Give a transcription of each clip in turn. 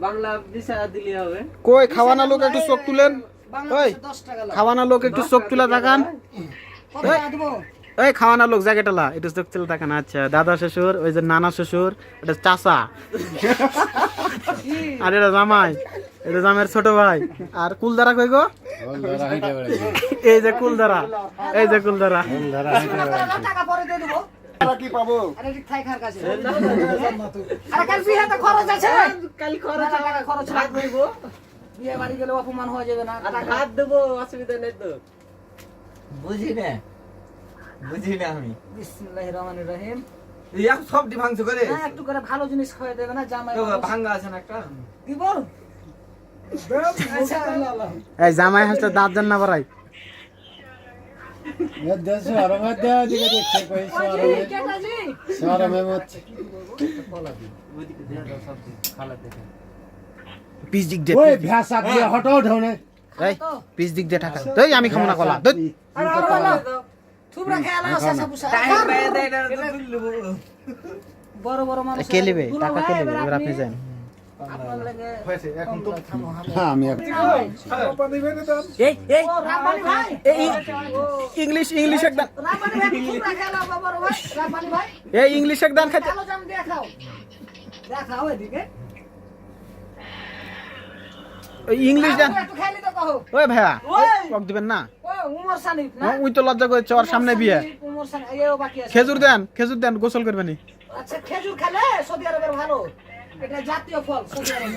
বাংলা দিশা দিলে হবে। কই খাওয়ানা লোক একটু চোখ তুলেন। ওই খাওয়ানা লোক একটু চোখ তুলে তাকান। এই খাওয়ানা লোক জায়গাটালা একটু চোখ তুলে তাকান। আচ্ছা দাদা শ্বশুর, ওই যে নানা শ্বশুর, এটা চাচা, আর এটা জামাই, এটা জামাইয়ের ছোট ভাই। আর কুলদারা কই গো? এই যে কুলদারা, এই যে কুলদারা। কি পাবো? আরে ঠিক থাই খার কাছে। আরে কাল বিয়েতে খরচ আছে। কাল খরচ টাকা খরচ লাগবে গো। বিয়ে বাড়ি গেলে অপমান হয়ে যাবে না। টাকা হাত দেবো, অসুবিধা নেই তো। বুঝি না আমি। বিসমিল্লাহির রহমানির রহিম। এই এক সবটি ভাঙছ করে না একটু করে ভালো জিনিস খাওয়া দেবে না জামাই। ভাঙা আছে না একটা দিব? আচ্ছা এই জামাই হাসতে দাঁত জান না বাড়াই। কেটাজি পিস দিক দে, ওই ভ্যাসা দিয়ে হটো ঢনে। এই পিস দিক দে টাকা। এই আমি খাবো না কলা। ধুৎ। আরে বলো থুবরা খেলা সাসা পুষা বড় বড় মানুষ কে নেবে টাকা? কে নেবে? এবার আপনি যান। আপনার লাগে হয়েছে এখন তো হ্যাঁ আমি এই এই ও রাব্বানি ভাই এই ইংলিশ ইংলিশ একদম। রাব্বানি ভাই থুবরা খেলা বড় ভাই রাব্বানি ভাই এই ইংলিশ একদম খাইতে। কালো জাম দেখাও দেখাও এদিকে ওই ইংলিশ জান। একটু খেলি তো কহো ওই ভাইয়া ওই পক দিবেন না? ও উমর সানিফ না ওই তো লজ্জা করে চর সামনে বিয়ে। উমর সানিফ এও বাকি আছে খেজুর দেন গোসল করবেন। আচ্ছা খেজুর খেলে সৌদি আরবের ভালো এটা জাতীয় ফল সৌদি আরবের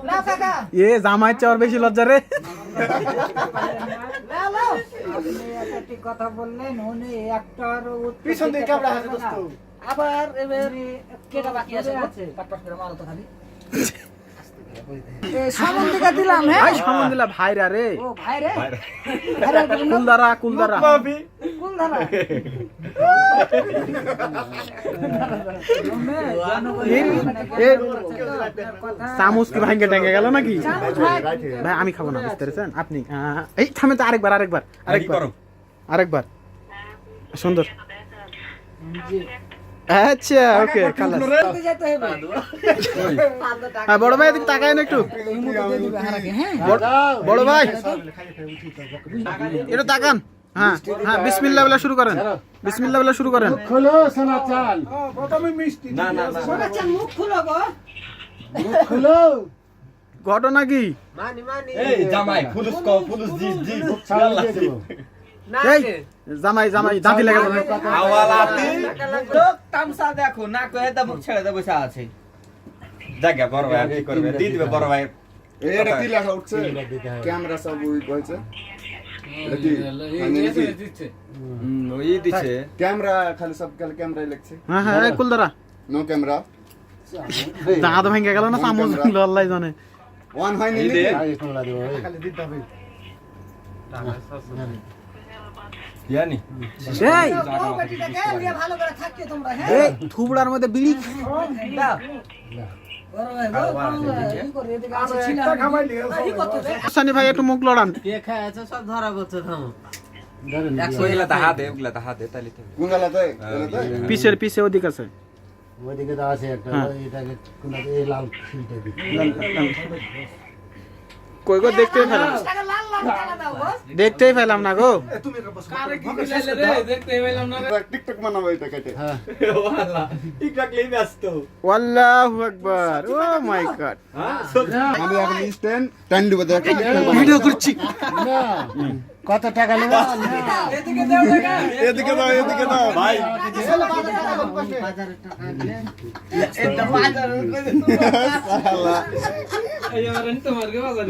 না কাকা এ জামাই চর বেশি লজ্জা রে। নাও নাও আপনি একটা কথা বললেন উনি একটার পিছন দিকে ক্যামেরা আছে দোস্ত। আবার এবার কেটা বাকি আছে পাটপাট করে মারো তো খালি এই সামন দিকে দিলাম হ্যাঁ ভাই সামন দিলা ভাইরা রে। ও ভাই রে কুলদারা কুলদারা। কোন ধারা চামচ কি ভাঙ্গে টাঙ্গে গেল নাকি? চামচ ভাই ভাই আমি খাবো না, বুঝতে পেরেছেন আপনি? এই থামে তো, আরেকবার সুন্দর। আচ্ছা ওকে খালাস। যেতে হবে হ্যাঁ বড় ভাই এদিকে তাকায় না একটু। বড় ভাই একটু তাকান। হ্যাঁ হ্যাঁ বিসমিল্লাহ বলে শুরু করেন। বিসমিল্লাহ বলে শুরু করেন। খোলো সোনা চাল প্রথমে মিষ্টি। না না না। সোনাচ্চা মুখ খুলো গো খোলো ঘটনা কি? মানি এই জামাই ফুলুস জি চাল দিয়ে দেব না এই জামাই দাঁতি লেগে যাবে। আওয়ালাতি লোক তামসা দেখো না কয়ে দা মুখ ছেড়ে দে বসে আছে জায়গা বড় ভাই কি করবে দি দিবে বড় ভাই এটা কি লেখা উঠছে ক্যামেরা সব ওই কইছে এটা কি ওই দিছে ক্যামেরা খালি সব ক্যামেরাই লিখছে হ্যাঁ হ্যাঁ এই কুলদারা নো ক্যামেরা দাঁত ভেঙে গেল না চামচ ভাঙলো আল্লাহ জানে। ওয়ান হয়নি এই দে। খালি দিতে হবে ইয়ানি এই ও বেটিটাকে নিয়ে ভালো করে থাকিও তোমরা হ্যাঁ এই থুবড়ার মধ্যে বিড়ি। দাও বড় ভাই গো কি করে এদিকে আছে ছিল এই করতে দে সানি ভাই একটু মুখ লড়ান। ওইগুলা তাহা দে তাইলে তো গুঙ্গালাতে পিছে ওদিক আছে। ওইদিকে তো আছে একটা এটাকে কোনটা এই লাল খিলটা দি কই গো দেখতেই পেলাম, টাকা লাল লাল কালা দাও গো দেখতেই পেলাম না গো। কারে কি দিলে রে দেখতে পেলাম না। টিকটক বানাবো এটা কেটে হ্যাঁ ওয়াল্লাহ টিকটক লই ব্যস্ত আল্লাহু আকবার, ও মাই গড। আমি এখন স্ট্যান্ড টাইম দিব দেখো ভিডিও করছি না কত টাকা নেবে এদিকে দাও টাকা। এদিকে দাও ভাই এটা বাজার সালা এই আমার তোমার কে বাজার